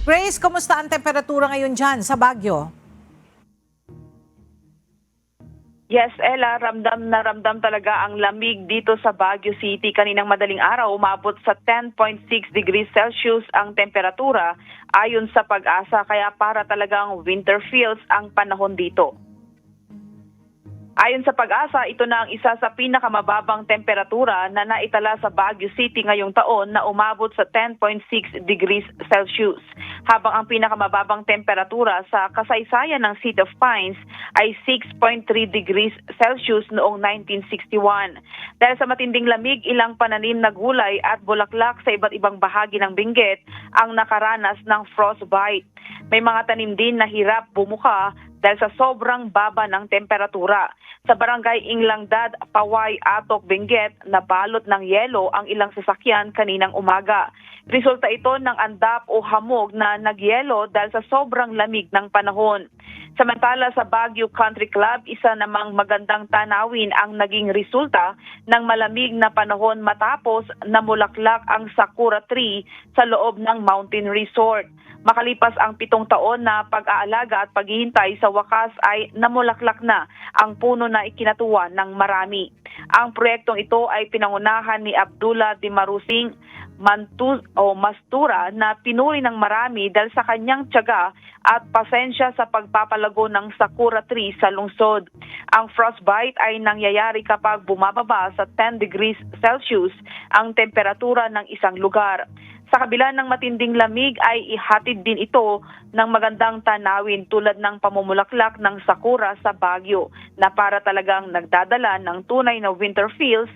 Grace, kumusta ang temperatura ngayon dyan sa Baguio? Yes, Ella, ramdam na ramdam talaga ang lamig dito sa Baguio City. Kaninang madaling araw, umabot sa 10.6 degrees Celsius ang temperatura ayon sa Pag-asa. Kaya para talagang winter feels ang panahon dito. Ayon sa Pag-asa, ito na ang isa sa pinakamababang temperatura na naitala sa Baguio City ngayong taon na umabot sa 10.6 degrees Celsius. Habang ang pinakamababang temperatura sa kasaysayan ng City of Pines ay 6.3 degrees Celsius noong 1961. Dahil sa matinding lamig, ilang pananim na gulay at bulaklak sa iba't ibang bahagi ng Benguet ang nakaranas ng frostbite. May mga tanim din na hirap bumuka dahil sa sobrang baba ng temperatura. Sa barangay Inglangdad, Paway, Atok, Benguet, nabalot ng yelo ang ilang sasakyan kaninang umaga. Resulta ito ng andap o hamog na nagyelo dahil sa sobrang lamig ng panahon. Samantala sa Baguio Country Club, isa namang magandang tanawin ang naging resulta ng malamig na panahon matapos namulaklak ang sakura tree sa loob ng mountain resort. Makalipas ang 7 taon na pag-aalaga at paghihintay, sa wakas ay namulaklak na ang puno na ikinatuwa ng marami. Ang proyektong ito ay pinangunahan ni Abdullah Dimarusing Mastura na pinuri ng marami dahil sa kanyang tiyaga at pasensya sa pagpapalago ng sakura tree sa lungsod. Ang frostbite ay nangyayari kapag bumababa sa 10 degrees Celsius ang temperatura ng isang lugar. Sa kabila ng matinding lamig ay ihatid din ito ng magandang tanawin tulad ng pamumulaklak ng sakura sa Baguio na para talagang nagdadala ng tunay na winter feels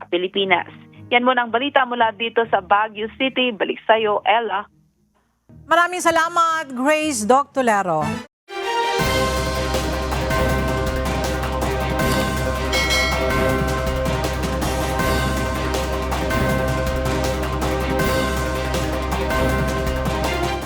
sa Pilipinas. Yan muna ang balita mula dito sa Baguio City. Balik sa'yo, Ella. Maraming salamat, Grace Doctolero.